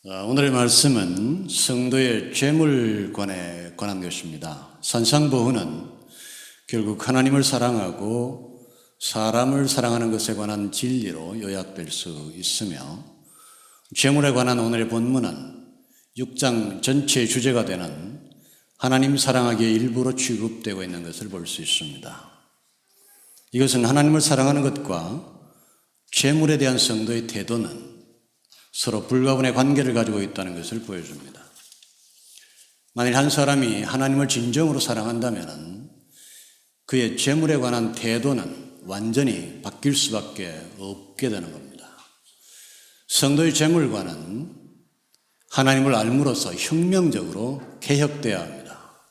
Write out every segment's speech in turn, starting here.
오늘의 말씀은 성도의 재물관에 관한 것입니다. 산상보훈은 결국 하나님을 사랑하고 사람을 사랑하는 것에 관한 진리로 요약될 수 있으며, 재물에 관한 오늘의 본문은 6장 전체의 주제가 되는 하나님 사랑하기의 일부로 취급되고 있는 것을 볼 수 있습니다. 이것은 하나님을 사랑하는 것과 재물에 대한 성도의 태도는 서로 불가분의 관계를 가지고 있다는 것을 보여줍니다. 만일 한 사람이 하나님을 진정으로 사랑한다면 그의 재물에 관한 태도는 완전히 바뀔 수밖에 없게 되는 겁니다. 성도의 재물관은 하나님을 알므로써 혁명적으로 개혁되어야 합니다.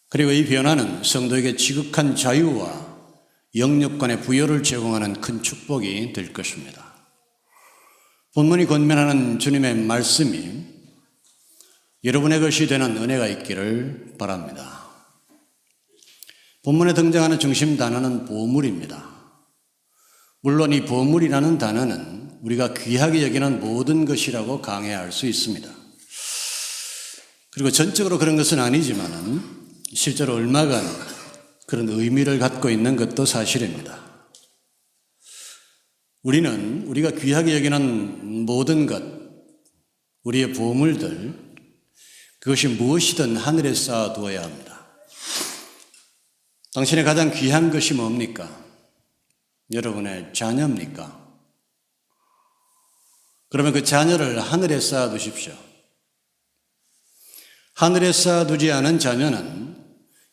그리고 이 변화는 성도에게 지극한 자유와 영역간의 부여를 제공하는 큰 축복이 될 것입니다. 본문이 권면하는 주님의 말씀이 여러분의 것이 되는 은혜가 있기를 바랍니다. 본문에 등장하는 중심 단어는 보물입니다. 물론 이 보물이라는 단어는 우리가 귀하게 여기는 모든 것이라고 강해할 수 있습니다. 그리고 전적으로 그런 것은 아니지만은 실제로 얼마간 그런 의미를 갖고 있는 것도 사실입니다. 우리는 우리가 귀하게 여기는 모든 것, 우리의 보물들, 그것이 무엇이든 하늘에 쌓아두어야 합니다. 당신의 가장 귀한 것이 뭡니까? 여러분의 자녀입니까? 그러면 그 자녀를 하늘에 쌓아두십시오. 하늘에 쌓아두지 않은 자녀는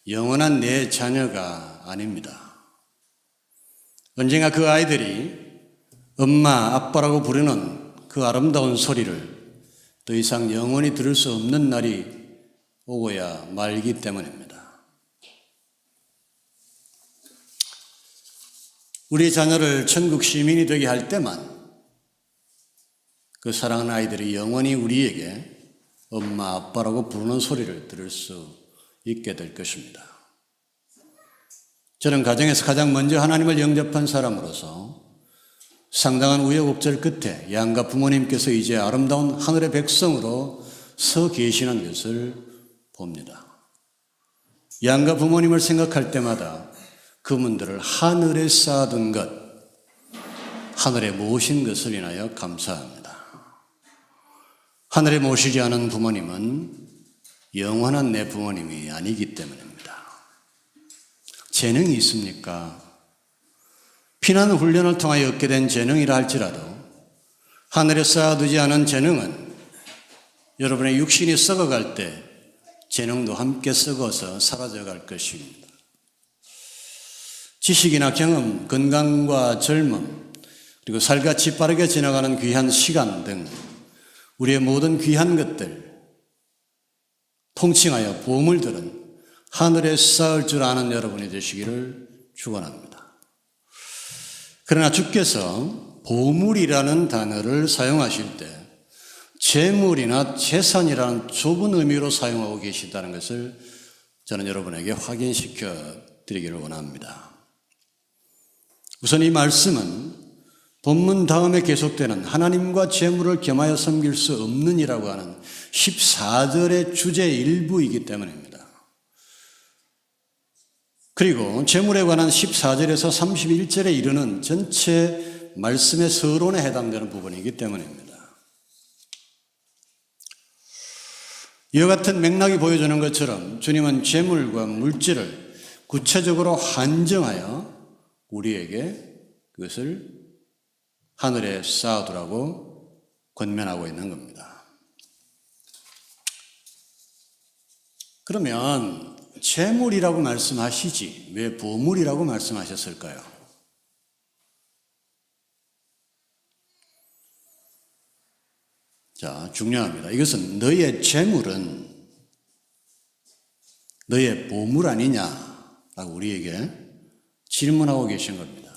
영원한 내 자녀가 아닙니다. 언젠가 그 아이들이 엄마, 아빠라고 부르는 그 아름다운 소리를 더 이상 영원히 들을 수 없는 날이 오고야 말기 때문입니다. 우리 자녀를 천국 시민이 되게 할 때만 그 사랑하는 아이들이 영원히 우리에게 엄마, 아빠라고 부르는 소리를 들을 수 있게 될 것입니다. 저는 가정에서 가장 먼저 하나님을 영접한 사람으로서 상당한 우여곡절 끝에 양가 부모님께서 이제 아름다운 하늘의 백성으로 서 계시는 것을 봅니다. 양가 부모님을 생각할 때마다 그분들을 하늘에 쌓아둔 것, 하늘에 모신 것을 인하여 감사합니다. 하늘에 모시지 않은 부모님은 영원한 내 부모님이 아니기 때문입니다. 재능이 있습니까? 피난 훈련을 통하여 얻게 된 재능이라 할지라도 하늘에 쌓아두지 않은 재능은 여러분의 육신이 썩어갈 때 재능도 함께 썩어서 사라져갈 것입니다. 지식이나 경험, 건강과 젊음, 그리고 살같이 빠르게 지나가는 귀한 시간 등 우리의 모든 귀한 것들, 통칭하여 보물들은 하늘에 쌓을 줄 아는 여러분이 되시기를 축원합니다. 그러나 주께서 보물이라는 단어를 사용하실 때 재물이나 재산이라는 좁은 의미로 사용하고 계시다는 것을 저는 여러분에게 확인시켜 드리기를 원합니다. 우선 이 말씀은 본문 다음에 계속되는 하나님과 재물을 겸하여 섬길 수 없는이라고 하는 14절의 주제의 일부이기 때문입니다. 그리고 재물에 관한 14절에서 31절에 이르는 전체 말씀의 서론에 해당되는 부분이기 때문입니다. 이와 같은 맥락이 보여주는 것처럼 주님은 재물과 물질을 구체적으로 한정하여 우리에게 그것을 하늘에 쌓아두라고 권면하고 있는 겁니다. 그러면 재물이라고 말씀하시지 왜 보물이라고 말씀하셨을까요? 자, 중요합니다. 이것은 너의 재물은 너의 보물 아니냐라고 우리에게 질문하고 계신 겁니다.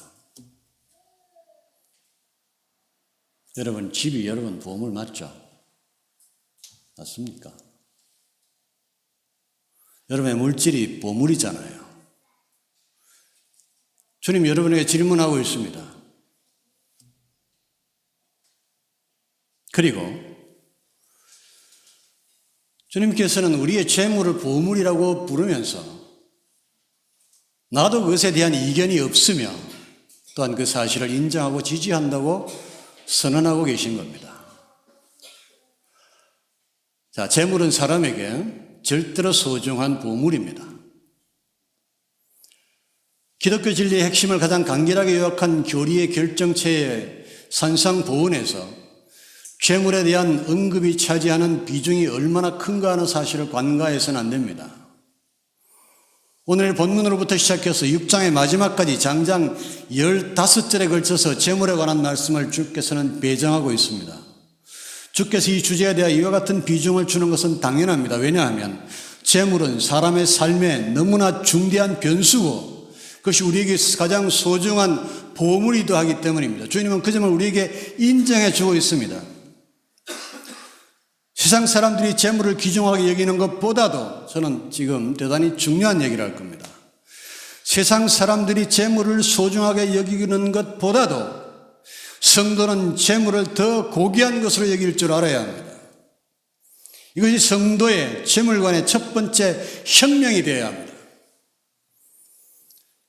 여러분, 집이 여러분 보물 맞죠? 맞습니까? 여러분의 물질이 보물이잖아요. 주님 여러분에게 질문하고 있습니다. 그리고 주님께서는 우리의 재물을 보물이라고 부르면서 나도 그것에 대한 이견이 없으며 또한 그 사실을 인정하고 지지한다고 선언하고 계신 겁니다. 자, 재물은 사람에게 절대로 소중한 보물입니다. 기독교 진리의 핵심을 가장 간결하게 요약한 교리의 결정체의 산상보훈에서 재물에 대한 언급이 차지하는 비중이 얼마나 큰가 하는 사실을 관가해서는 안 됩니다. 오늘 본문으로부터 시작해서 6장의 마지막까지 장장 15절에 걸쳐서 재물에 관한 말씀을 주께서는 배정하고 있습니다. 주께서 이 주제에 대해 이와 같은 비중을 주는 것은 당연합니다. 왜냐하면 재물은 사람의 삶에 너무나 중대한 변수고 그것이 우리에게 가장 소중한 보물이기도 하기 때문입니다. 주님은 그 점을 우리에게 인정해 주고 있습니다. 세상 사람들이 재물을 귀중하게 여기는 것보다도 저는 지금 대단히 중요한 얘기를 할 겁니다. 세상 사람들이 재물을 소중하게 여기는 것보다도 성도는 재물을 더 고귀한 것으로 여길 줄 알아야 합니다. 이것이 성도의 재물관의 첫 번째 혁명이 되어야 합니다.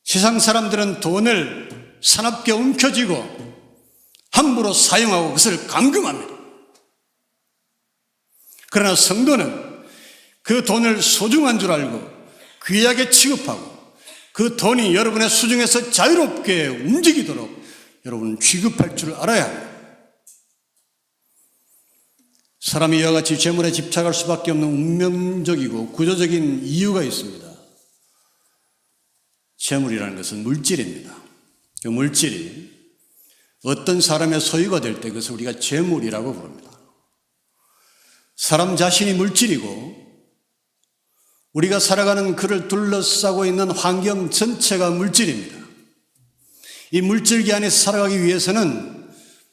세상 사람들은 돈을 사납게 움켜쥐고 함부로 사용하고 그것을 감금합니다. 그러나 성도는 그 돈을 소중한 줄 알고 귀하게 취급하고 그 돈이 여러분의 수중에서 자유롭게 움직이도록 여러분은 취급할 줄 알아야 합니다. 사람이 이와 같이 재물에 집착할 수밖에 없는 운명적이고 구조적인 이유가 있습니다. 재물이라는 것은 물질입니다. 그 물질이 어떤 사람의 소유가 될 때 그것을 우리가 재물이라고 부릅니다. 사람 자신이 물질이고 우리가 살아가는 그를 둘러싸고 있는 환경 전체가 물질입니다. 이 물질기 안에서 살아가기 위해서는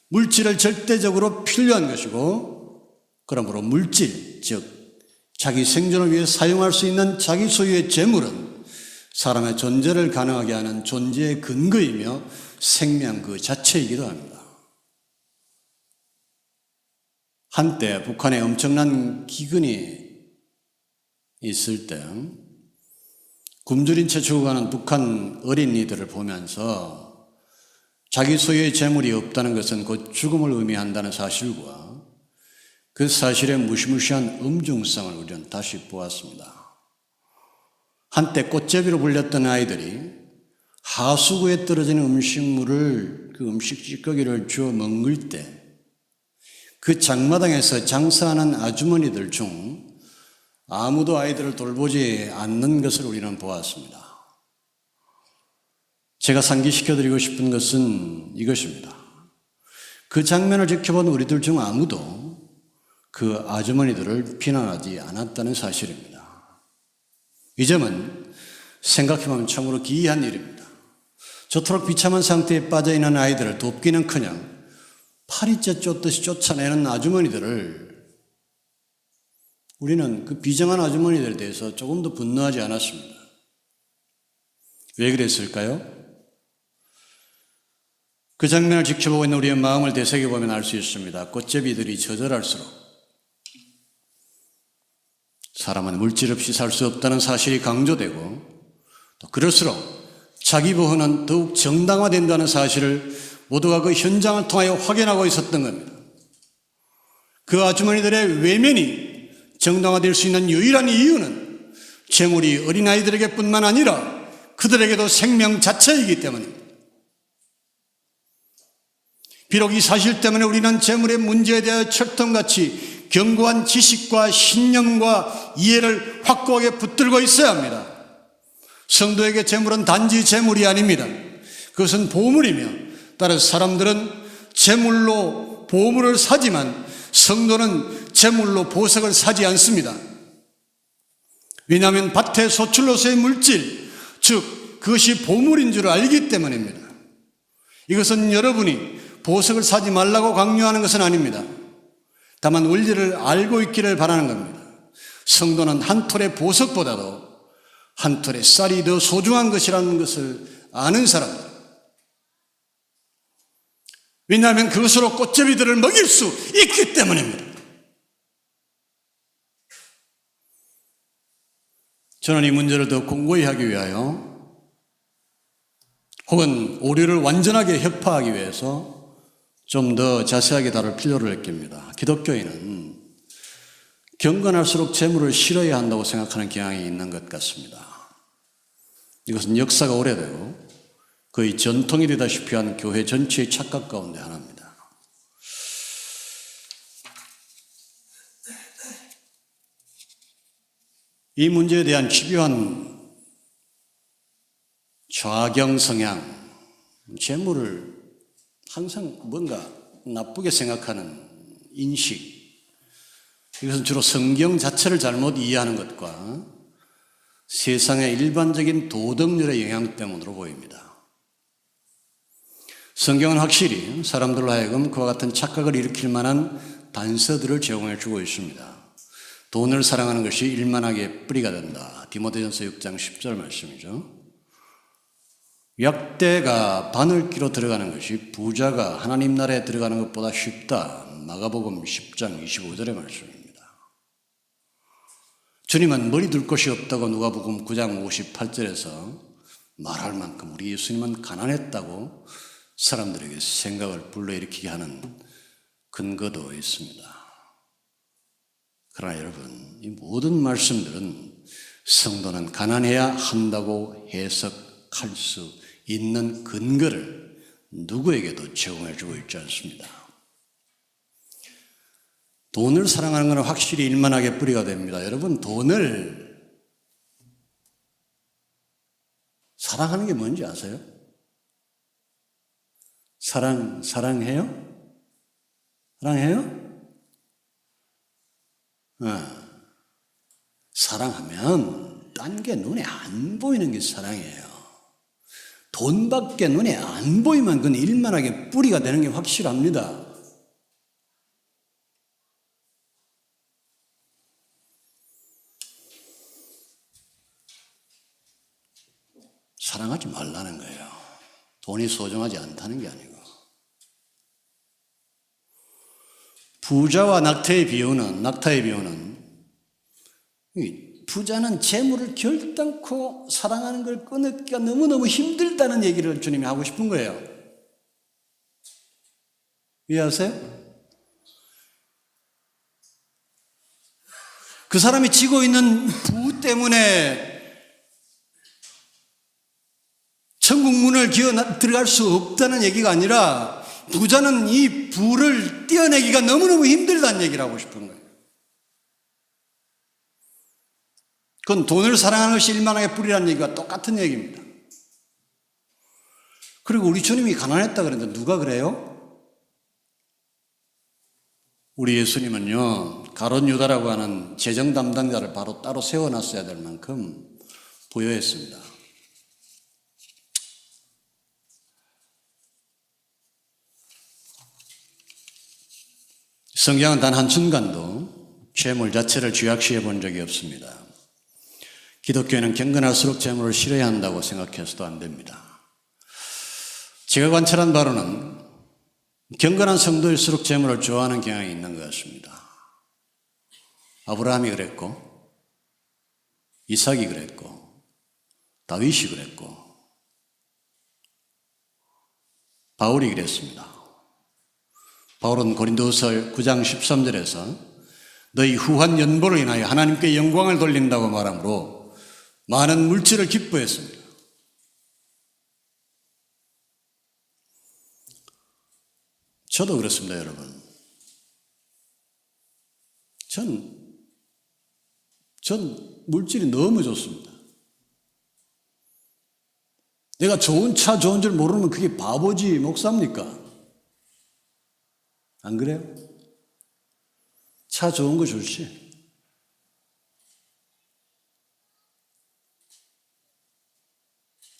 물질을 절대적으로 필요한 것이고 그러므로 물질, 즉 자기 생존을 위해 사용할 수 있는 자기 소유의 재물은 사람의 존재를 가능하게 하는 존재의 근거이며 생명 그 자체이기도 합니다. 한때 북한에 엄청난 기근이 있을 때 굶주린 채 죽어가는 북한 어린이들을 보면서 자기 소유의 재물이 없다는 것은 곧 죽음을 의미한다는 사실과 그 사실의 무시무시한 엄중성을 우리는 다시 보았습니다. 한때 꽃제비로 불렸던 아이들이 하수구에 떨어지는 음식물을 그 음식 찌꺼기를 주워 먹을 때 그 장마당에서 장사하는 아주머니들 중 아무도 아이들을 돌보지 않는 것을 우리는 보았습니다. 제가 상기시켜드리고 싶은 것은 이것입니다. 그 장면을 지켜본 우리들 중 아무도 그 아주머니들을 비난하지 않았다는 사실입니다. 이 점은 생각해보면 참으로 기이한 일입니다. 저토록 비참한 상태에 빠져있는 아이들을 돕기는커녕 파리째 쫓듯이 쫓아내는 아주머니들을 우리는 그 비정한 아주머니들에 대해서 조금 더 분노하지 않았습니다. 왜 그랬을까요? 그 장면을 지켜보고 있는 우리의 마음을 되새겨보면 알 수 있습니다. 꽃제비들이 저절할수록 사람은 물질 없이 살 수 없다는 사실이 강조되고 또 그럴수록 자기 보호는 더욱 정당화된다는 사실을 모두가 그 현장을 통하여 확인하고 있었던 겁니다. 그 아주머니들의 외면이 정당화될 수 있는 유일한 이유는 재물이 어린아이들에게 뿐만 아니라 그들에게도 생명 자체이기 때문입니다. 비록 이 사실 때문에 우리는 재물의 문제에 대하여 철통같이 견고한 지식과 신념과 이해를 확고하게 붙들고 있어야 합니다. 성도에게 재물은 단지 재물이 아닙니다. 그것은 보물이며 따라서 사람들은 재물로 보물을 사지만 성도는 재물로 보석을 사지 않습니다. 왜냐하면 밭의 소출로서의 물질, 즉 그것이 보물인 줄 알기 때문입니다. 이것은 여러분이 보석을 사지 말라고 강요하는 것은 아닙니다. 다만 원리를 알고 있기를 바라는 겁니다. 성도는 한 톨의 보석보다도 한 톨의 쌀이 더 소중한 것이라는 것을 아는 사람들. 왜냐하면 그것으로 꽃제비들을 먹일 수 있기 때문입니다. 저는 이 문제를 더 공고히 하기 위하여 혹은 오류를 완전하게 혁파하기 위해서 좀 더 자세하게 다룰 필요를 느낍니다. 기독교인은 경건할수록 재물을 싫어야 한다고 생각하는 경향이 있는 것 같습니다. 이것은 역사가 오래되고 거의 전통이 되다시피 한 교회 전체의 착각 가운데 하나입니다. 이 문제에 대한 집요한 좌경 성향, 재물을 항상 뭔가 나쁘게 생각하는 인식, 이것은 주로 성경 자체를 잘못 이해하는 것과 세상의 일반적인 도덕률의 영향 때문으로 보입니다. 성경은 확실히 사람들로 하여금 그와 같은 착각을 일으킬 만한 단서들을 제공해 주고 있습니다. 돈을 사랑하는 것이 일만하게 뿌리가 된다. 디모데전서 6장 10절 말씀이죠. 약대가 바늘기로 들어가는 것이 부자가 하나님 나라에 들어가는 것보다 쉽다. 마가복음 10장 25절의 말씀입니다. 주님은 머리 둘 곳이 없다고 누가복음 9장 58절에서 말할 만큼 우리 예수님은 가난했다고 사람들에게 생각을 불러일으키게 하는 근거도 있습니다. 그러나 여러분, 이 모든 말씀들은 성도는 가난해야 한다고 해석할 수 있는 근거를 누구에게도 제공해 주고 있지 않습니다. 돈을 사랑하는 것은 확실히 일만하게 뿌리가 됩니다. 여러분, 돈을 사랑하는 게 뭔지 아세요? 사랑해요? 사랑해요? 사랑하면 딴 게 눈에 안 보이는 게 사랑이에요. 돈밖에 눈에 안 보이면 그건 일만하게 뿌리가 되는 게 확실합니다. 사랑하지 말라는 거예요. 돈이 소중하지 않다는 게 아니고. 부자와 낙타의 비유는 부자는 재물을 결단코 사랑하는 걸 끊기가 너무너무 힘들다는 얘기를 주님이 하고 싶은 거예요. 이해하세요? 그 사람이 지고 있는 부 때문에 천국 문을 기어 들어갈 수 없다는 얘기가 아니라 부자는 이 부를 떼어내기가 너무너무 힘들다는 얘기를 하고 싶은 거예요. 그건 돈을 사랑하는 것이 일만하게 뿌리라는 얘기가 똑같은 얘기입니다. 그리고 우리 주님이 가난했다 그랬는데 누가 그래요? 우리 예수님은요, 가룟 유다라고 하는 재정 담당자를 바로 따로 세워놨어야 될 만큼 부유했습니다. 성경은 단 한순간도 재물 자체를 죄악시해 본 적이 없습니다. 기독교인은 경건할수록 재물을 싫어야 한다고 생각해서도 안 됩니다. 제가 관찰한 바로는 경건한 성도일수록 재물을 좋아하는 경향이 있는 것 같습니다. 아브라함이 그랬고, 이삭이 그랬고, 다윗이 그랬고, 바울이 그랬습니다. 바울은 고린도서 9장 13절에서 너희 후한 연보로 인하여 하나님께 영광을 돌린다고 말하므로 많은 물질을 기뻐했습니다. 저도 그렇습니다, 여러분. 전 물질이 너무 좋습니다. 내가 좋은 차 좋은 줄 모르면 그게 바보지 목사입니까? 안 그래요? 차 좋은 거 좋지.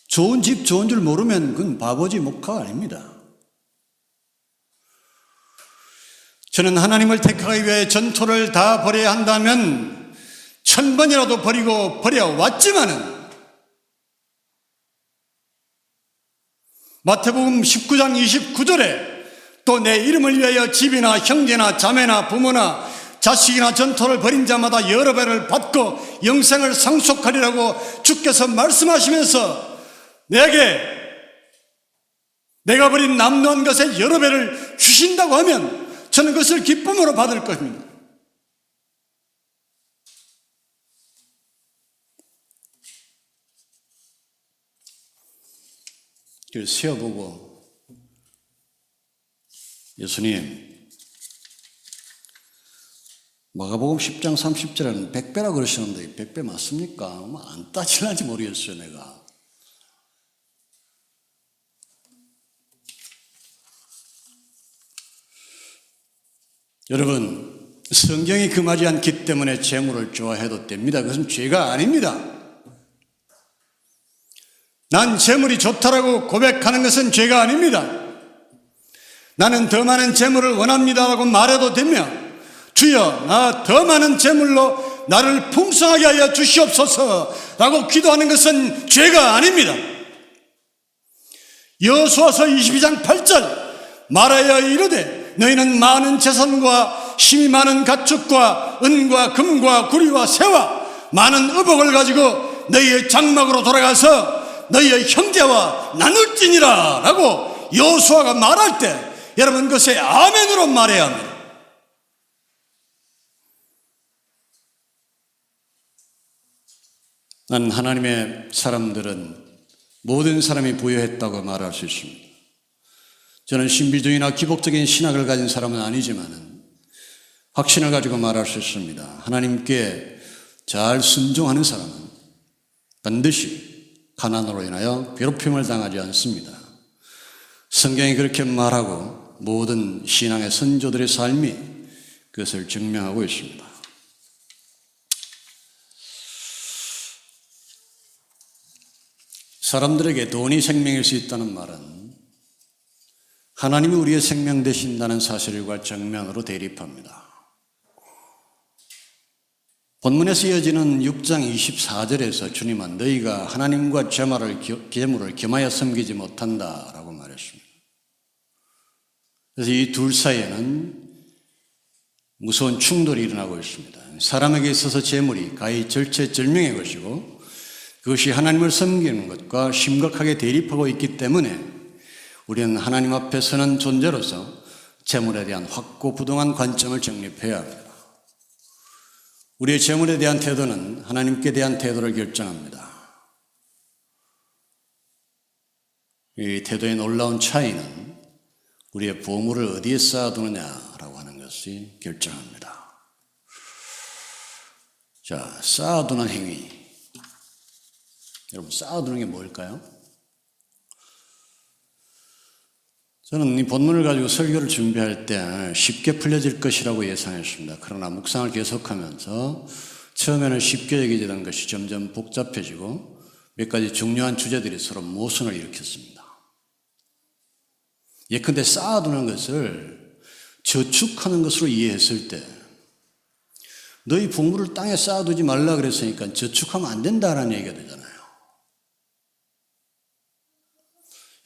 좋은 집 좋은 줄 모르면 그건 바보지 목화가 아닙니다. 저는 하나님을 택하기 위해 전토를 다 벌여야 한다면 1000번이라도 버려왔지만은 마태복음 19장 29절에 또 내 이름을 위하여 집이나 형제나 자매나 부모나 자식이나 전토를 벌인 자마다 여러 배를 받고 영생을 상속하리라고 주께서 말씀하시면서 내가 버린 남루한 것에 여러 배를 주신다고 하면 저는 그것을 기쁨으로 받을 것입니다. 그걸 세어보고 예수님, 마가복음 10장 30절에는 100배라 그러시는데 100배 맞습니까? 안 따질는지 모르겠어요, 내가. 여러분, 성경이 금하지 않기 때문에 재물을 좋아해도 됩니다. 그것은 죄가 아닙니다. 난 재물이 좋다라고 고백하는 것은 죄가 아닙니다. 나는 더 많은 재물을 원합니다라고 말해도 되며, 주여 나 더 많은 재물로 나를 풍성하게 하여 주시옵소서라고 기도하는 것은 죄가 아닙니다. 여호수아서 22장 8절 말하여 이르되 너희는 많은 재산과 힘이 많은 가축과 은과 금과 구리와 새와 많은 의복을 가지고 너희의 장막으로 돌아가서 너희의 형제와 나눌지니라 라고 여호수아가 말할 때 여러분 그것에 아멘으로 말해야 합니다. 난 하나님의 사람들은 모든 사람이 부유했다고 말할 수 있습니다. 저는 신비주의나 기복적인 신학을 가진 사람은 아니지만 확신을 가지고 말할 수 있습니다. 하나님께 잘 순종하는 사람은 반드시 가난으로 인하여 괴롭힘을 당하지 않습니다. 성경이 그렇게 말하고 모든 신앙의 선조들의 삶이 그것을 증명하고 있습니다. 사람들에게 돈이 생명일 수 있다는 말은 하나님이 우리의 생명 되신다는 사실과 정면으로 대립합니다. 본문에서 이어지는 6장 24절에서 주님은 너희가 하나님과 재물을 겸하여 섬기지 못한다라고 말했습니다. 그래서 이 둘 사이에는 무서운 충돌이 일어나고 있습니다. 사람에게 있어서 재물이 가히 절체절명의 것이고 그것이 하나님을 섬기는 것과 심각하게 대립하고 있기 때문에 우리는 하나님 앞에 서는 존재로서 재물에 대한 확고부동한 관점을 정립해야 합니다. 우리의 재물에 대한 태도는 하나님께 대한 태도를 결정합니다. 이 태도의 놀라운 차이는 우리의 보물을 어디에 쌓아두느냐라고 하는 것이 결정합니다. 자, 쌓아두는 행위. 여러분, 쌓아두는 게 뭘까요? 저는 이 본문을 가지고 설교를 준비할 때 쉽게 풀려질 것이라고 예상했습니다. 그러나 묵상을 계속하면서 처음에는 쉽게 여겨지던 것이 점점 복잡해지고 몇 가지 중요한 주제들이 서로 모순을 일으켰습니다. 예컨대 쌓아두는 것을 저축하는 것으로 이해했을 때 너희 보물을 땅에 쌓아두지 말라 그랬으니까 저축하면 안 된다라는 얘기가 되잖아요.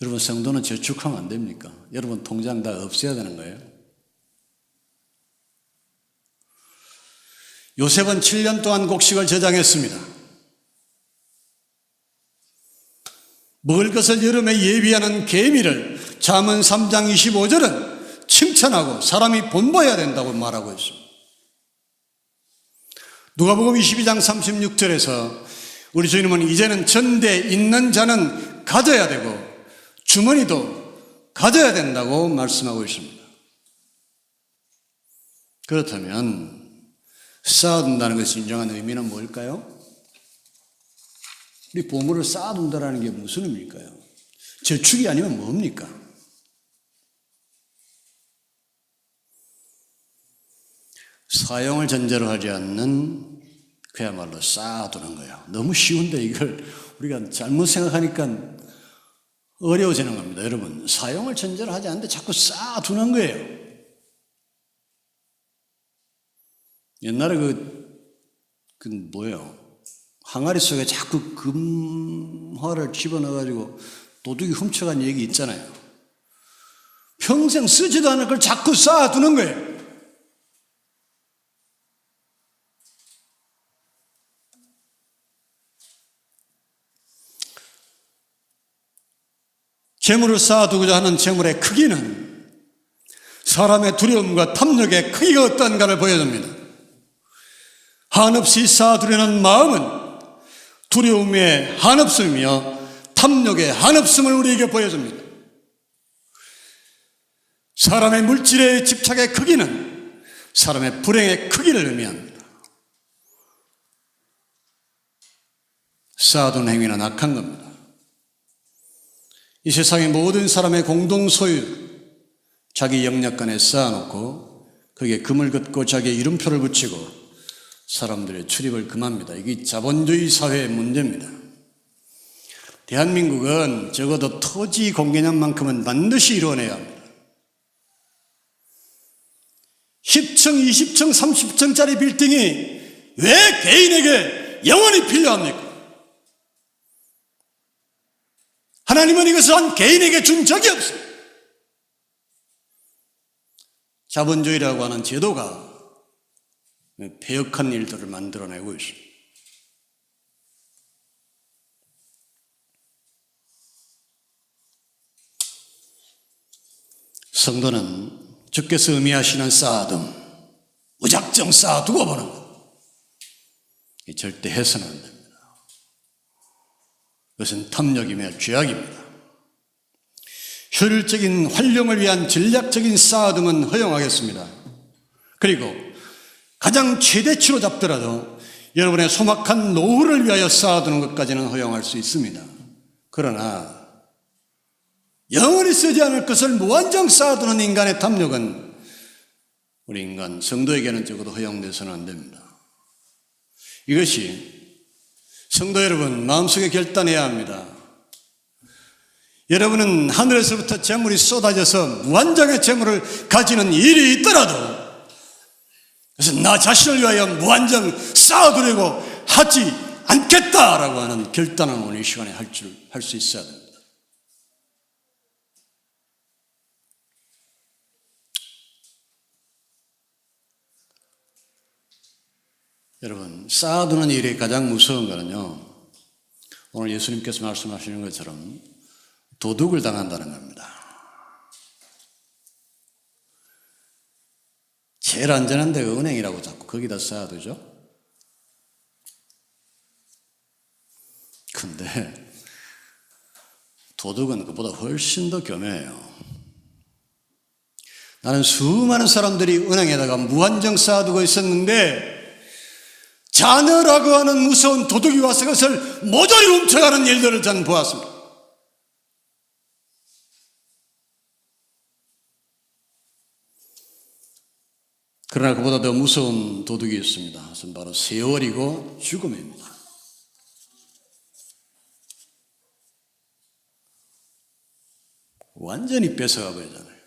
여러분, 성도는 저축하면 안 됩니까? 여러분 통장 다 없애야 되는 거예요? 요셉은 7년 동안 곡식을 저장했습니다. 먹을 것을 여름에 예비하는 계미를 잠언 3장 25절은 칭찬하고 사람이 본보여야 된다고 말하고 있습니다. 누가복음 22장 36절에서 우리 주님은 이제는 전대 있는 자는 가져야 되고 주머니도 가져야 된다고 말씀하고 있습니다. 그렇다면 쌓아둔다는 것의 진정한 의미는 뭘까요? 우리 보물을 쌓아둔다는 게 무슨 의미일까요? 저축이 아니면 뭡니까? 사용을 전제로 하지 않는 그야말로 쌓아두는 거예요. 너무 쉬운데 이걸 우리가 잘못 생각하니까 어려워지는 겁니다. 여러분, 사용을 전제로 하지 않는데 자꾸 쌓아두는 거예요. 옛날에 뭐예요? 항아리 속에 자꾸 금화를 집어넣어가지고 도둑이 훔쳐간 얘기 있잖아요. 평생 쓰지도 않을 걸 자꾸 쌓아두는 거예요. 재물을 쌓아두고자 하는 재물의 크기는 사람의 두려움과 탐욕의 크기가 어떠한가를 보여줍니다. 한없이 쌓아두려는 마음은 두려움의 한없음이며 탐욕의 한없음을 우리에게 보여줍니다. 사람의 물질의 집착의 크기는 사람의 불행의 크기를 의미합니다. 쌓아둔 행위는 악한 겁니다. 이 세상의 모든 사람의 공동 소유, 자기 영역간에 쌓아놓고 거기에 금을 긋고 자기의 이름표를 붙이고 사람들의 출입을 금합니다. 이게 자본주의 사회의 문제입니다. 대한민국은 적어도 토지 공개념만큼은 반드시 이루어내야 합니다. 10층, 20층, 30층짜리 빌딩이 왜 개인에게 영원히 필요합니까? 하나님은 이것을 한 개인에게 준 적이 없습니다. 자본주의라고 하는 제도가 패역한 일들을 만들어내고 있습니다. 성도는 주께서 의미하시는 쌓아둠, 무작정 쌓아두고 보는 것, 절대 해서는 안 됩니다. 그것은 탐욕이며 죄악입니다. 효율적인 활용을 위한 전략적인 쌓아둠은 허용하겠습니다. 그리고 가장 최대치로 잡더라도 여러분의 소박한 노후를 위하여 쌓아두는 것까지는 허용할 수 있습니다. 그러나 영원히 쓰지 않을 것을 무한정 쌓아두는 인간의 탐욕은 우리 인간 성도에게는 적어도 허용돼서는 안 됩니다. 이것이 성도 여러분 마음속에 결단해야 합니다. 여러분은 하늘에서부터 재물이 쏟아져서 무한정의 재물을 가지는 일이 있더라도 그래서 나 자신을 위하여 무한정 쌓아두려고 하지 않겠다라고 하는 결단을 오늘 이 시간에 할 수 있어야 됩니다. 여러분, 쌓아두는 일이 가장 무서운 거는요, 오늘 예수님께서 말씀하시는 것처럼 도둑을 당한다는 겁니다. 제일 안전한 데가 은행이라고 자꾸 거기다 쌓아두죠. 근데 도둑은 그보다 훨씬 더 교묘해요. 나는 수많은 사람들이 은행에다가 무한정 쌓아두고 있었는데 자녀라고 하는 무서운 도둑이 와서 그것을 모조리 훔쳐가는 일들을 저는 보았습니다. 그러나 그보다 더 무서운 도둑이 있습니다. 그것은 바로 세월이고 죽음입니다. 완전히 뺏어가 버리잖아요.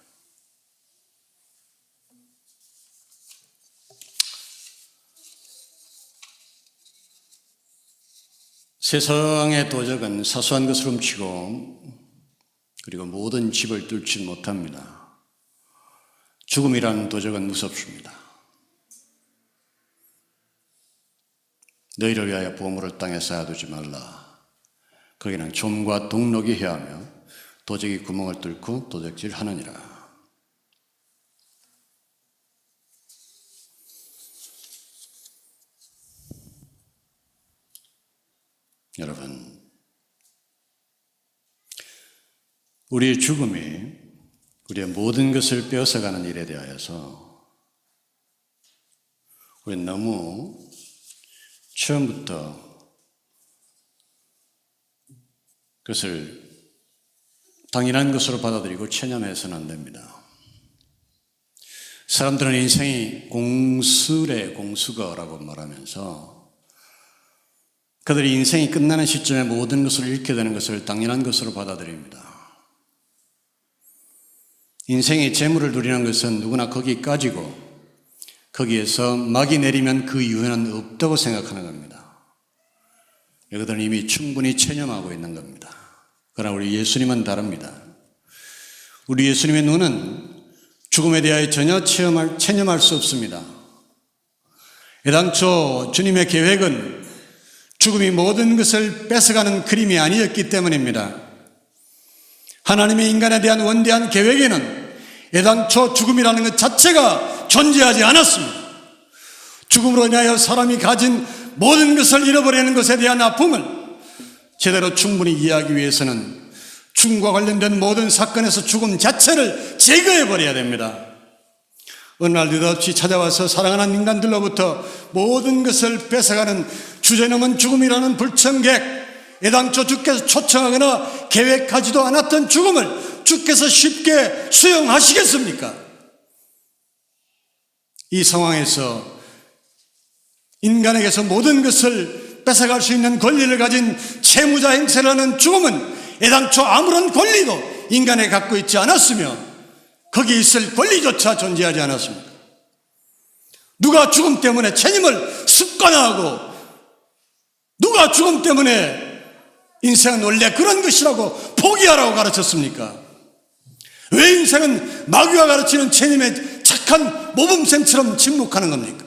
세상의 도적은 사소한 것을 훔치고 그리고 모든 집을 뚫지 못합니다. 죽음이라는 도적은 무섭습니다. 너희를 위하여 보물을 땅에 쌓아두지 말라. 거기는 좀과 동록이 해하며 도적이 구멍을 뚫고 도적질 하느니라. 여러분, 우리의 죽음이 우리의 모든 것을 빼앗아가는 일에 대하여서 우리는 너무 처음부터 그것을 당연한 것으로 받아들이고 체념해서는 안 됩니다. 사람들은 인생이 공수래 공수거라고 말하면서 그들이 인생이 끝나는 시점에 모든 것을 잃게 되는 것을 당연한 것으로 받아들입니다. 인생의 재물을 누리는 것은 누구나 거기까지고 거기에서 막이 내리면 그 이후에는 없다고 생각하는 겁니다. 그들은 이미 충분히 체념하고 있는 겁니다. 그러나 우리 예수님은 다릅니다. 우리 예수님의 눈은 죽음에 대하여 전혀 체념할 수 없습니다. 애당초 주님의 계획은 죽음이 모든 것을 뺏어가는 그림이 아니었기 때문입니다. 하나님의 인간에 대한 원대한 계획에는 애당초 죽음이라는 것 자체가 존재하지 않았습니다. 죽음으로 인하여 사람이 가진 모든 것을 잃어버리는 것에 대한 아픔을 제대로 충분히 이해하기 위해서는 죽음과 관련된 모든 사건에서 죽음 자체를 제거해버려야 됩니다. 어느 날 느닷없이 찾아와서 사랑하는 인간들로부터 모든 것을 뺏어가는 주제넘은 죽음이라는 불청객, 애당초 주께서 초청하거나 계획하지도 않았던 죽음을 주께서 쉽게 수용하시겠습니까? 이 상황에서 인간에게서 모든 것을 뺏어갈 수 있는 권리를 가진 채무자 행세라는 죽음은 애당초 아무런 권리도 인간에 갖고 있지 않았으며 거기에 있을 권리조차 존재하지 않았습니다. 누가 죽음 때문에 책임을 습관화하고 누가 죽음 때문에 인생은 원래 그런 것이라고 포기하라고 가르쳤습니까? 왜 인생은 마귀가 가르치는 체념의 착한 모범생처럼 침묵하는 겁니까?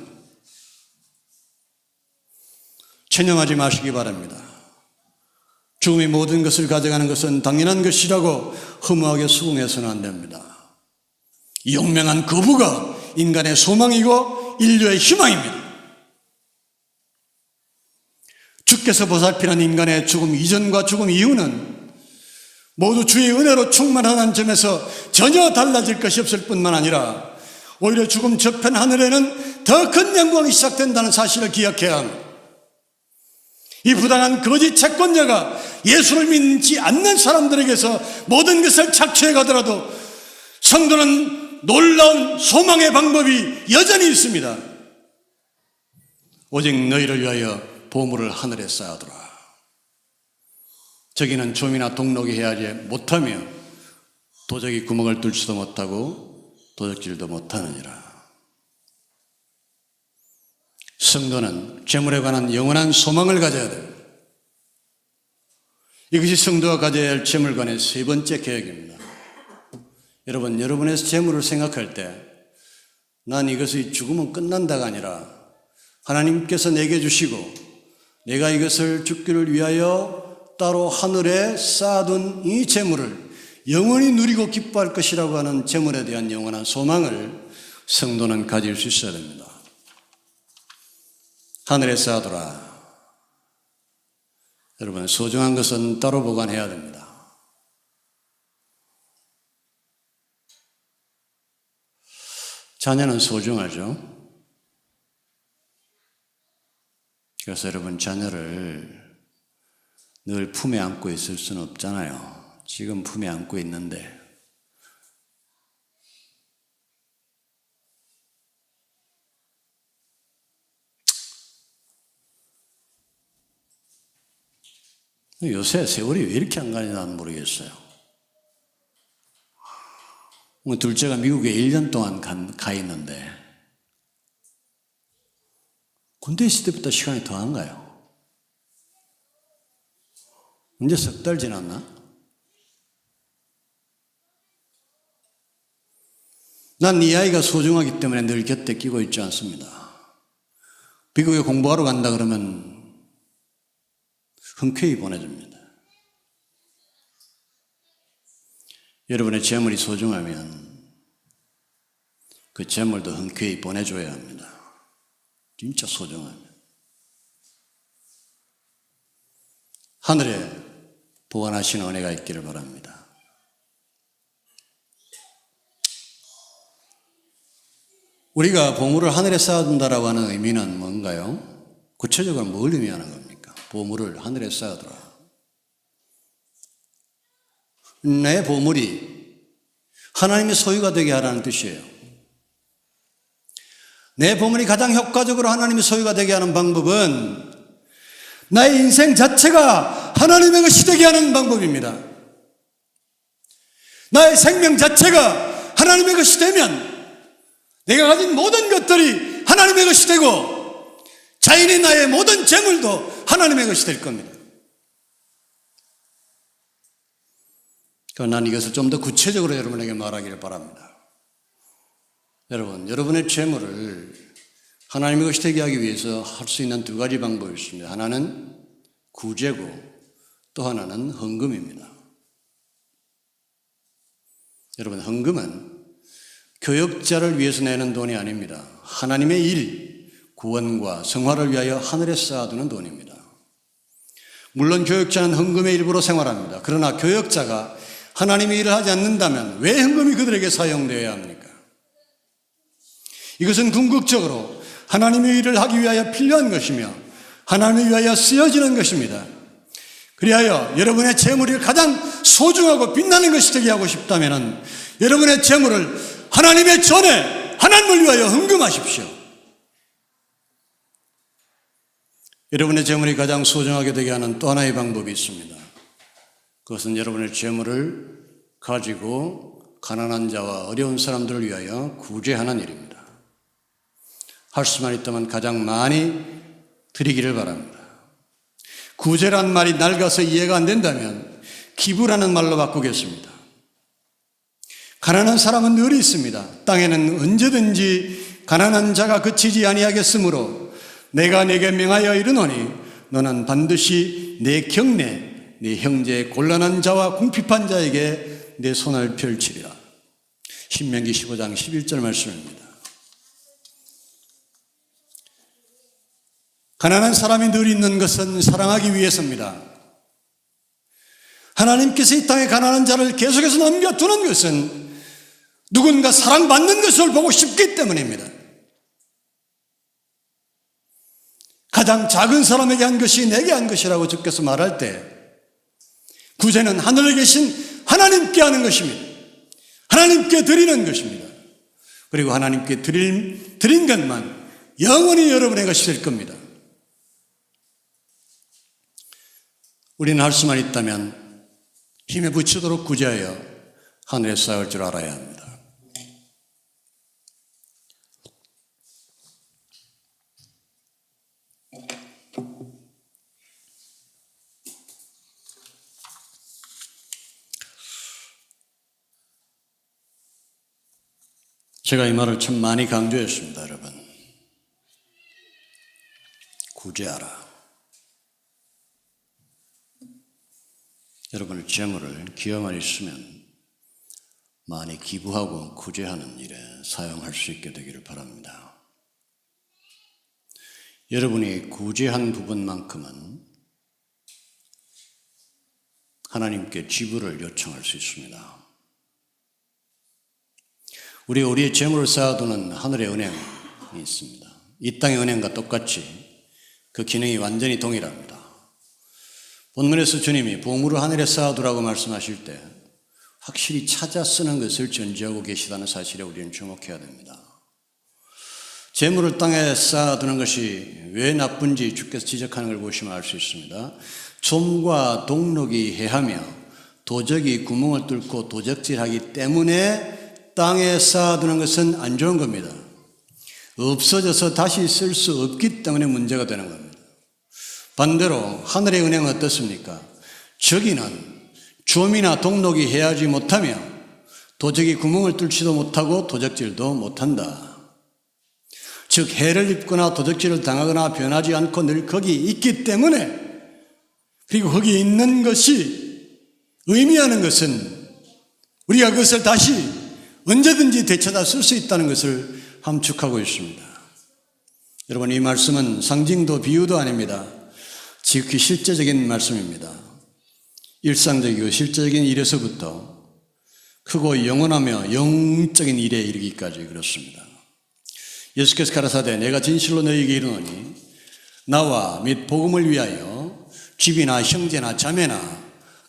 체념하지 마시기 바랍니다. 죽음이 모든 것을 가져가는 것은 당연한 것이라고 허무하게 수긍해서는 안 됩니다. 이 용맹한 거부가 인간의 소망이고 인류의 희망입니다. 주께서 보살피는 인간의 죽음 이전과 죽음 이후는 모두 주의 은혜로 충만하다는 점에서 전혀 달라질 것이 없을 뿐만 아니라 오히려 죽음 저편 하늘에는 더 큰 영광이 시작된다는 사실을 기억해야 합니다. 이 부당한 거짓 채권자가 예수를 믿지 않는 사람들에게서 모든 것을 착취해 가더라도 성도는 놀라운 소망의 방법이 여전히 있습니다. 오직 너희를 위하여 보물을 하늘에 쌓아두라. 저기는 좀이나 동록이 해야지 못하며 도적이 구멍을 뚫지도 못하고 도적질도 못하느니라. 성도는 재물에 관한 영원한 소망을 가져야 됩니다. 이것이 성도가 가져야 할 재물관의 세 번째 계획입니다. 여러분, 여러분의 재물을 생각할 때 난 이것이 죽으면 끝난다가 아니라 하나님께서 내게 주시고 내가 이것을 죽기를 위하여 따로 하늘에 쌓아둔 이 재물을 영원히 누리고 기뻐할 것이라고 하는 재물에 대한 영원한 소망을 성도는 가질 수 있어야 됩니다. 하늘에 쌓아두라. 여러분, 소중한 것은 따로 보관해야 됩니다. 자녀는 소중하죠. 그래서 여러분, 자녀를 늘 품에 안고 있을 수는 없잖아요. 지금 품에 안고 있는데 요새 세월이 왜 이렇게 안 가는지 나는 모르겠어요. 둘째가 미국에 1년 동안 가 있는데 군대 있을 때부터 시간이 더 안 가요. 이제 석 달 지났나? 난 이 아이가 소중하기 때문에 늘 곁에 끼고 있지 않습니다. 미국에 공부하러 간다 그러면 흔쾌히 보내줍니다. 여러분의 재물이 소중하면 그 재물도 흔쾌히 보내줘야 합니다. 진짜 소중하면. 하늘에 보관하시는 은혜가 있기를 바랍니다. 우리가 보물을 하늘에 쌓아둔다라고 하는 의미는 뭔가요? 구체적으로 뭘 의미하는 겁니까? 보물을 하늘에 쌓아두라. 내 보물이 하나님의 소유가 되게 하라는 뜻이에요. 내 보물이 가장 효과적으로 하나님의 소유가 되게 하는 방법은 나의 인생 자체가 하나님의 것이 되게 하는 방법입니다. 나의 생명 자체가 하나님의 것이 되면 내가 가진 모든 것들이 하나님의 것이 되고 자연이 나의 모든 재물도 하나님의 것이 될 겁니다. 그러나 난 이것을 좀 더 구체적으로 여러분에게 말하기를 바랍니다. 여러분, 여러분의 재물을 하나님의 것이 되게 하기 위해서 할 수 있는 두 가지 방법이 있습니다. 하나는 구제고 또 하나는 헌금입니다. 여러분, 헌금은 교역자를 위해서 내는 돈이 아닙니다. 하나님의 일, 구원과 성화를 위하여 하늘에 쌓아두는 돈입니다. 물론 교역자는 헌금의 일부로 생활합니다. 그러나 교역자가 하나님의 일을 하지 않는다면 왜 헌금이 그들에게 사용되어야 합니까? 이것은 궁극적으로 하나님의 일을 하기 위하여 필요한 것이며 하나님을 위하여 쓰여지는 것입니다. 그리하여 여러분의 재물이 가장 소중하고 빛나는 것이 되게 하고 싶다면 여러분의 재물을 하나님의 전에 하나님을 위하여 헌금하십시오. 여러분의 재물이 가장 소중하게 되게 하는 또 하나의 방법이 있습니다. 그것은 여러분의 재물을 가지고 가난한 자와 어려운 사람들을 위하여 구제하는 일입니다. 할 수만 있다면 가장 많이 드리기를 바랍니다. 구제란 말이 낡아서 이해가 안 된다면 기부라는 말로 바꾸겠습니다. 가난한 사람은 늘 있습니다. 땅에는 언제든지 가난한 자가 그치지 아니하겠으므로 내가 내게 명하여 이르노니 너는 반드시 내 경내 네 형제의 곤란한 자와 궁핍한 자에게 내 손을 펼치리라. 신명기 15장 11절 말씀입니다. 가난한 사람이 늘 있는 것은 사랑하기 위해서입니다. 하나님께서 이 땅에 가난한 자를 계속해서 남겨두는 것은 누군가 사랑받는 것을 보고 싶기 때문입니다. 가장 작은 사람에게 한 것이 내게 한 것이라고 주께서 말할 때 구제는 하늘에 계신 하나님께 하는 것입니다. 하나님께 드리는 것입니다. 그리고 하나님께 드린 것만 영원히 여러분의 것이 될 겁니다. 우리는 할 수만 있다면 힘에 부치도록 구제하여 하늘에 쌓을 줄 알아야 합니다. 제가 이 말을 참 많이 강조했습니다, 여러분. 구제하라. 여러분의 재물을 기여만 있으면 많이 기부하고 구제하는 일에 사용할 수 있게 되기를 바랍니다. 여러분이 구제한 부분만큼은 하나님께 지불을 요청할 수 있습니다. 우리의 재물을 쌓아두는 하늘의 은행이 있습니다. 이 땅의 은행과 똑같이 그 기능이 완전히 동일합니다. 본문에서 주님이 보물을 하늘에 쌓아두라고 말씀하실 때 확실히 찾아 쓰는 것을 전제하고 계시다는 사실에 우리는 주목해야 됩니다. 재물을 땅에 쌓아두는 것이 왜 나쁜지 주께서 지적하는 걸 보시면 알 수 있습니다. 좀과 동록이 해하며 도적이 구멍을 뚫고 도적질하기 때문에 땅에 쌓아두는 것은 안 좋은 겁니다. 없어져서 다시 쓸 수 없기 때문에 문제가 되는 겁니다. 반대로 하늘의 은행은 어떻습니까? 저기는 좀이나 동록이 해하지 못하며 도적이 구멍을 뚫지도 못하고 도적질도 못한다. 즉 해를 입거나 도적질을 당하거나 변하지 않고 늘 거기 있기 때문에, 그리고 거기 있는 것이 의미하는 것은 우리가 그것을 다시 언제든지 되찾아 쓸 수 있다는 것을 함축하고 있습니다. 여러분, 이 말씀은 상징도 비유도 아닙니다. 지극히 실제적인 말씀입니다. 일상적이고 실제적인 일에서부터 크고 영원하며 영적인 일에 이르기까지 그렇습니다. 예수께서 가라사대 내가 진실로 너희에게 이르노니 나와 및 복음을 위하여 집이나 형제나 자매나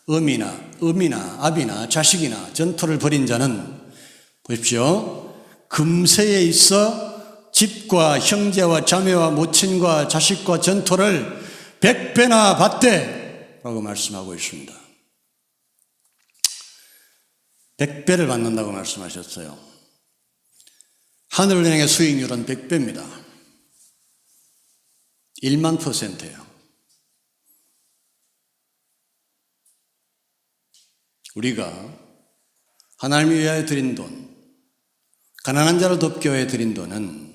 어미나 아비나 자식이나 전토를 벌인 자는, 보십시오, 금세에 있어 집과 형제와 자매와 모친과 자식과 전토를 100배나 받되 라고 말씀하고 있습니다. 100배를 받는다고 말씀하셨어요. 하늘은행의 수익률은 100배입니다. 100,000%예요. 우리가 하나님을 위하여 드린 돈, 가난한 자를 돕기 위해 드린 돈은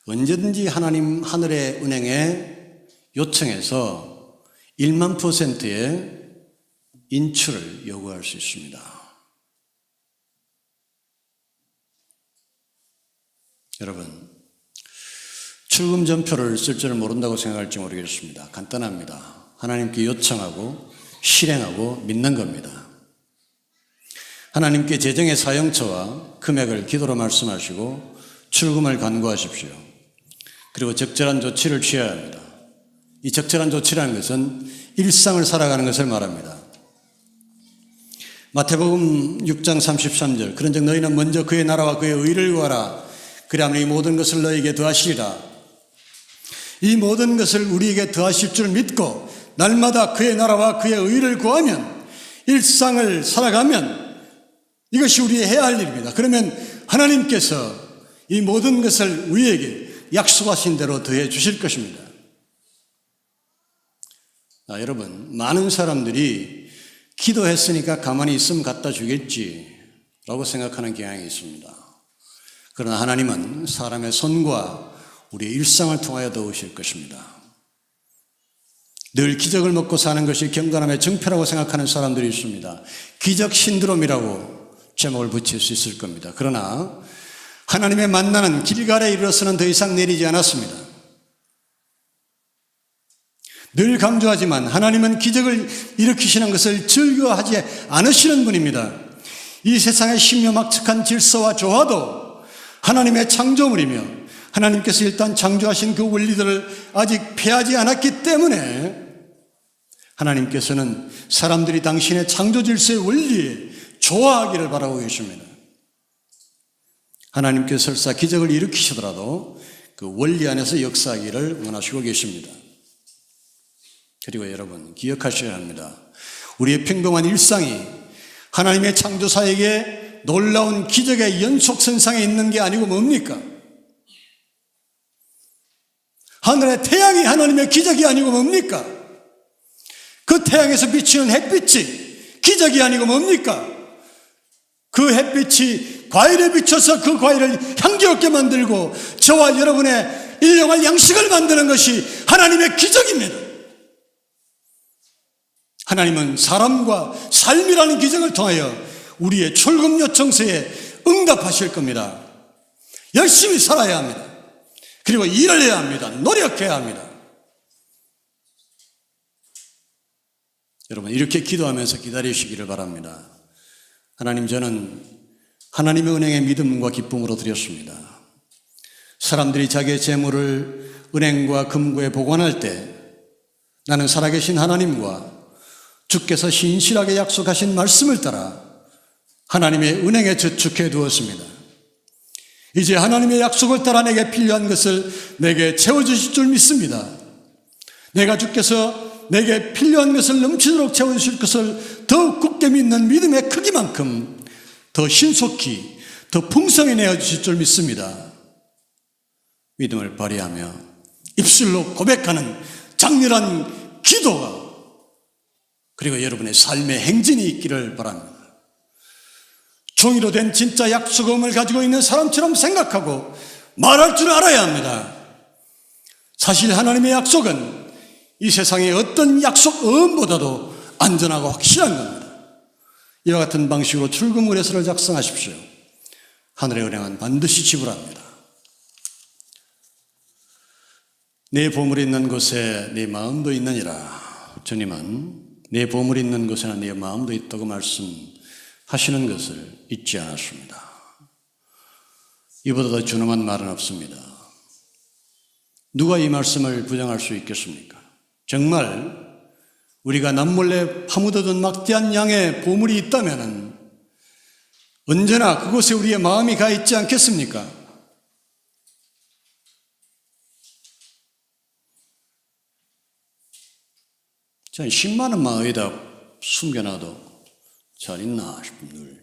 언제든지 하나님 하늘의 은행에 요청해서 1만 %의 인출을 요구할 수 있습니다. 여러분, 출금 전표를 쓸 줄 모른다고 생각할지 모르겠습니다. 간단합니다. 하나님께 요청하고 실행하고 믿는 겁니다. 하나님께 재정의 사용처와 금액을 기도로 말씀하시고 출금을 간구하십시오. 그리고 적절한 조치를 취해야 합니다. 이 적절한 조치라는 것은 일상을 살아가는 것을 말합니다. 마태복음 6장 33절, 그런즉 너희는 먼저 그의 나라와 그의 의를 구하라. 그리하면 이 모든 것을 너희에게 더하시리라. 이 모든 것을 우리에게 더하실 줄 믿고 날마다 그의 나라와 그의 의를 구하면, 일상을 살아가면 이것이 우리의 해야 할 일입니다. 그러면 하나님께서 이 모든 것을 우리에게 약속하신 대로 더해 주실 것입니다. 여러분, 많은 사람들이 기도했으니까 가만히 있으면 갖다 주겠지라고 생각하는 경향이 있습니다. 그러나 하나님은 사람의 손과 우리의 일상을 통하여 도우실 것입니다. 늘 기적을 먹고 사는 것이 경건함의 정표라고 생각하는 사람들이 있습니다. 기적 신드롬이라고 제목을 붙일 수 있을 겁니다. 그러나 하나님의 만나는 길갈에 이르러서는 더 이상 내리지 않았습니다. 늘 강조하지만 하나님은 기적을 일으키시는 것을 즐거워하지 않으시는 분입니다. 이 세상의 신묘막측한 질서와 조화도 하나님의 창조물이며 하나님께서 일단 창조하신 그 원리들을 아직 폐하지 않았기 때문에 하나님께서는 사람들이 당신의 창조 질서의 원리에 좋아하기를 바라고 계십니다. 하나님께서 설사 기적을 일으키시더라도 그 원리 안에서 역사하기를 원하시고 계십니다. 그리고 여러분, 기억하셔야 합니다. 우리의 평범한 일상이 하나님의 창조사에게 놀라운 기적의 연속선상에 있는 게 아니고 뭡니까? 하늘의 태양이 하나님의 기적이 아니고 뭡니까? 그 태양에서 비치는 햇빛이 기적이 아니고 뭡니까? 그 햇빛이 과일에 비춰서 그 과일을 향기롭게 만들고 저와 여러분의 일용할 양식을 만드는 것이 하나님의 기적입니다. 하나님은 사람과 삶이라는 기적을 통하여 우리의 출금 요청서에 응답하실 겁니다. 열심히 살아야 합니다. 그리고 일을 해야 합니다. 노력해야 합니다. 여러분, 이렇게 기도하면서 기다리시기를 바랍니다. 하나님, 저는 하나님의 은행의 믿음과 기쁨으로 드렸습니다. 사람들이 자기의 재물을 은행과 금고에 보관할 때 나는 살아계신 하나님과 주께서 신실하게 약속하신 말씀을 따라 하나님의 은행에 저축해 두었습니다. 이제 하나님의 약속을 따라 내게 필요한 것을 내게 채워주실 줄 믿습니다. 내가 주께서 내게 필요한 것을 넘치도록 채워주실 것을 더욱 굳게 믿는 믿음의 크기만큼 더 신속히 더 풍성히 내어주실 줄 믿습니다. 믿음을 발휘하며 입술로 고백하는 장렬한 기도가 그리고 여러분의 삶의 행진이 있기를 바랍니다. 종이로 된 진짜 약속음을 가지고 있는 사람처럼 생각하고 말할 줄 알아야 합니다. 사실 하나님의 약속은 이 세상의 어떤 약속음보다도 안전하고 확실한 겁니다. 이와 같은 방식으로 출금 의뢰서를 작성하십시오. 하늘의 은행은 반드시 지불합니다. 내 보물이 있는 곳에 네 마음도 있느니라. 주님은 내 보물이 있는 곳에는 네 마음도 있다고 말씀하시는 것을 잊지 않았습니다. 이보다 더 준엄한 말은 없습니다. 누가 이 말씀을 부정할 수 있겠습니까? 정말 우리가 남몰래 파묻어둔 막대한 양의 보물이 있다면 언제나 그곳에 우리의 마음이 가 있지 않겠습니까? 저는 10만 원만 어디다 숨겨놔도 잘 있나 싶은 늘.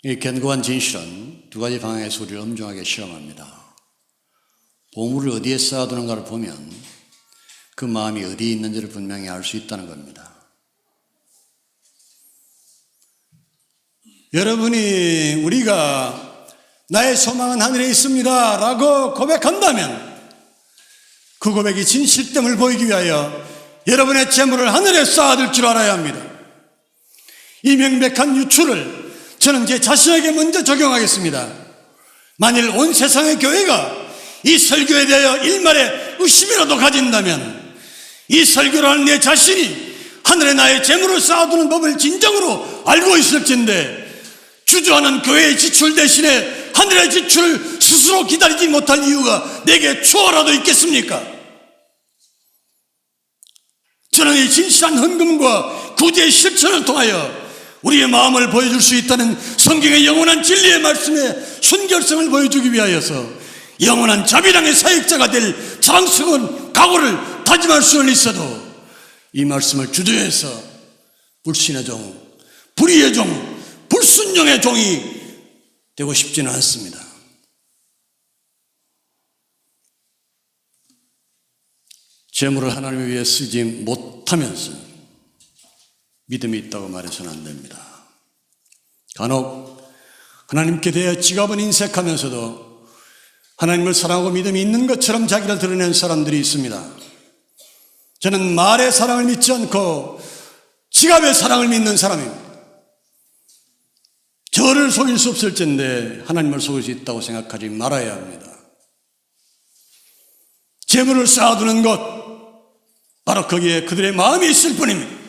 이 견고한 진실은 두 가지 방향에서 우리를 엄중하게 시험합니다. 보물을 어디에 쌓아두는가를 보면 그 마음이 어디에 있는지를 분명히 알 수 있다는 겁니다. 여러분이 우리가 나의 소망은 하늘에 있습니다 라고 고백한다면 그 고백이 진실됨을 보이기 위하여 여러분의 재물을 하늘에 쌓아둘 줄 알아야 합니다. 이 명백한 유추를 저는 제 자신에게 먼저 적용하겠습니다. 만일 온 세상의 교회가 이 설교에 대하여 일말의 의심이라도 가진다면 이 설교를 하는 내 자신이 하늘에 나의 재물을 쌓아두는 법을 진정으로 알고 있을진데 주저하는 교회의 지출 대신에 하늘의 지출을 스스로 기다리지 못할 이유가 내게 추호라도 있겠습니까? 저는 이 진실한 헌금과 구제의 실천을 통하여 우리의 마음을 보여줄 수 있다는 성경의 영원한 진리의 말씀의 순결성을 보여주기 위하여서 영원한 자비랑의 사역자가 될 자랑스러운 각오를 다짐할 수는 있어도 이 말씀을 주저해서 불신의 종, 불의의 종, 불순종의 종이 되고 싶지는 않습니다. 재물을 하나님을 위해 쓰지 못하면서 믿음이 있다고 말해서는 안 됩니다. 간혹 하나님께 대해 지갑은 인색하면서도 하나님을 사랑하고 믿음이 있는 것처럼 자기를 드러내는 사람들이 있습니다. 저는 말의 사랑을 믿지 않고 지갑의 사랑을 믿는 사람입니다. 저를 속일 수 없을 텐데 하나님을 속일 수 있다고 생각하지 말아야 합니다. 재물을 쌓아두는 것, 바로 거기에 그들의 마음이 있을 뿐입니다.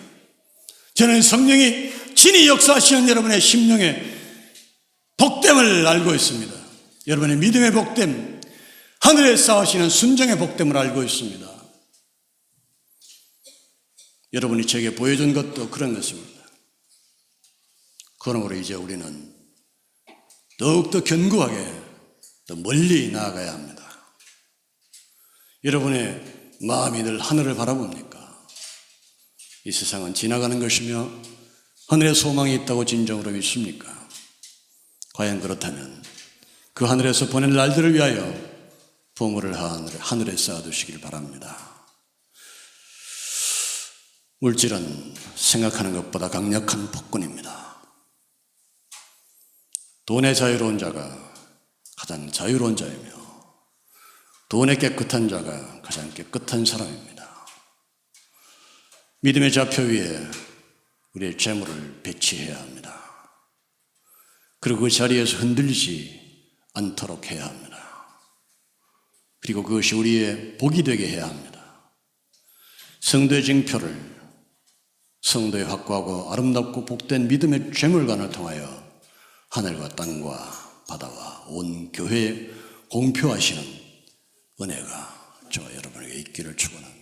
저는 성령이 친히 역사하시는 여러분의 심령의 복됨을 알고 있습니다. 여러분의 믿음의 복됨, 하늘에 쌓으시는 순정의 복됨을 알고 있습니다. 여러분이 제게 보여준 것도 그런 것입니다. 그러므로 이제 우리는 더욱더 견고하게 더 멀리 나아가야 합니다. 여러분의 마음이 늘 하늘을 바라봅니까? 이 세상은 지나가는 것이며 하늘에 소망이 있다고 진정으로 믿습니까? 과연 그렇다면 그 하늘에서 보낼 날들을 위하여 보물을 하늘에 쌓아두시길 바랍니다. 물질은 생각하는 것보다 강력한 폭군입니다. 돈에 자유로운 자가 가장 자유로운 자이며 돈에 깨끗한 자가 가장 깨끗한 사람입니다. 믿음의 좌표 위에 우리의 재물을 배치해야 합니다. 그리고 그 자리에서 흔들리지 않도록 해야 합니다. 그리고 그것이 우리의 복이 되게 해야 합니다. 성도의 징표를 성도의 확고하고 아름답고 복된 믿음의 재물관을 통하여 하늘과 땅과 바다와 온 교회에 공표하시는 은혜가 저와 여러분에게 있기를 축원합니다.